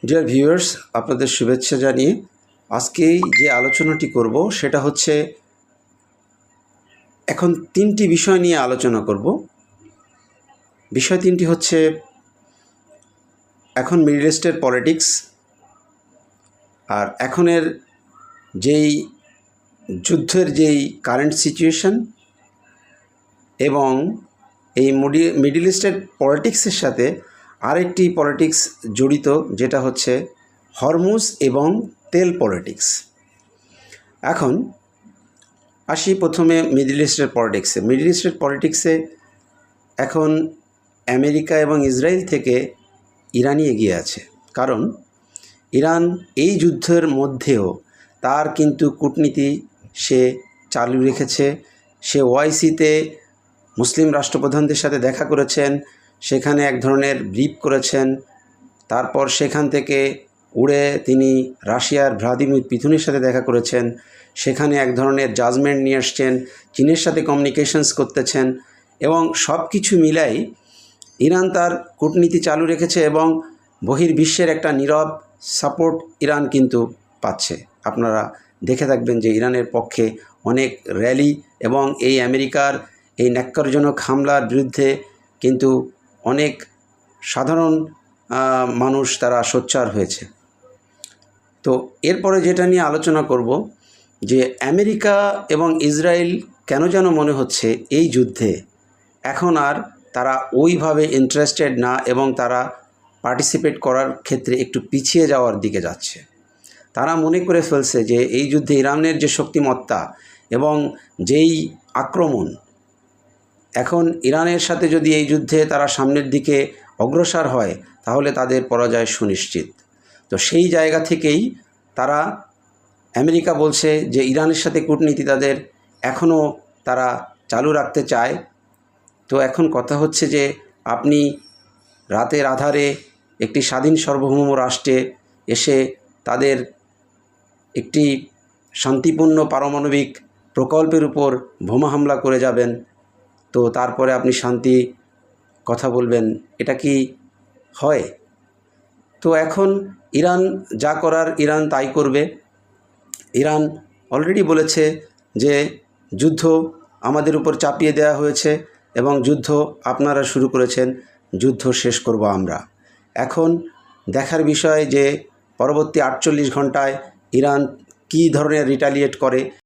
Dear viewers, আপনাদের শুভেচ্ছা জানিয়ে আজকেই যে আলোচনাটি করব সেটা হচ্ছে এখন তিনটি বিষয় নিয়ে আলোচনা করব। বিষয় তিনটি হচ্ছে এখন মিডল ইস্টের পলিটিক্স, আর এখনের যেই যুদ্ধের যেই কারেন্ট সিচুয়েশন, এবং এই মিডল ইস্টের পলিটিক্সের সাথে আরেকটি পলিটিক্স জড়িত, যেটা হচ্ছে হরমুজ এবং তেল পলিটিক্স। এখন আসি প্রথমে মিডল ইস্টের পলিটিক্সে। মিডল ইস্টের পলিটিক্সে এখন আমেরিকা এবং ইসরায়েল থেকে ইরানই এগিয়ে আছে, কারণ ইরান এই যুদ্ধের মধ্যেও তার কিন্তু কূটনীতি সে চালু রেখেছে। সে ওআইসিতে মুসলিম রাষ্ট্রপ্রধানদের সাথে দেখা করেছেন, সেখানে এক ধরনের ব্রিফ করেছেন। তারপর সেখান থেকে উড়ে তিনি রাশিয়ার ভ্লাদিমির পুতিনের সাথে দেখা করেছেন, সেখানে এক ধরনের জাজমেন্ট নিয়ে আসছেন, চীনের সাথে কমিউনিকেশনস করতেছেন, এবং সব কিছু মিলাই ইরান তার কূটনীতি চালু রেখেছে এবং বহির্বিশ্বের একটা নীরব সাপোর্ট ইরান কিন্তু পাচ্ছে। আপনারা দেখে থাকবেন যে ইরানের পক্ষে অনেক র্যালি এবং এই আমেরিকার এই ন্যাক্কারজনক হামলার বিরুদ্ধে কিন্তু অনেক সাধারণ মানুষ তারা সোচ্চার হয়েছে। তো এরপরে যেটা নিয়ে আলোচনা করব, যে আমেরিকা এবং ইসরায়েল কেন যেন মনে হচ্ছে এই যুদ্ধে এখন আর তারা ওইভাবে ইন্টারেস্টেড না, এবং তারা পার্টিসিপেট করার ক্ষেত্রে একটু পিছিয়ে যাওয়ার দিকে যাচ্ছে। তারা মনে করে ফেলছে যে এই যুদ্ধে ইরানের যে শক্তিমত্তা এবং যেই আক্রমণ, এখন ইরানের সাথে যদি এই যুদ্ধে তারা সামনের দিকে অগ্রসর হয় তাহলে তাদের পরাজয় সুনিশ্চিত। তো সেই জায়গা থেকেই তারা, আমেরিকা বলছে যে ইরানের সাথে কূটনীতি তাদের এখনও তারা চালু রাখতে চায়। তো এখন কথা হচ্ছে যে আপনি রাতের আধারে একটি স্বাধীন সার্বভৌম রাষ্ট্রে এসে তাদের একটি শান্তিপূর্ণ পারমাণবিক প্রকল্পের উপর বোমা হামলা করে যাবেন, তো তারপরে আপনি শান্তি কথা বলবেন, এটা কি হয়? তো এখন ইরান যা করার ইরান তাই করবে। ইরান অলরেডি বলেছে যে যুদ্ধ আমাদের উপর চাপিয়ে দেওয়া হয়েছে এবং যুদ্ধ আপনারা শুরু করেছেন, যুদ্ধ শেষ করব আমরা। এখন দেখার বিষয় যে পরবর্তী 48 ঘন্টায় ইরান কী ধরনের রিটালিয়েট করে।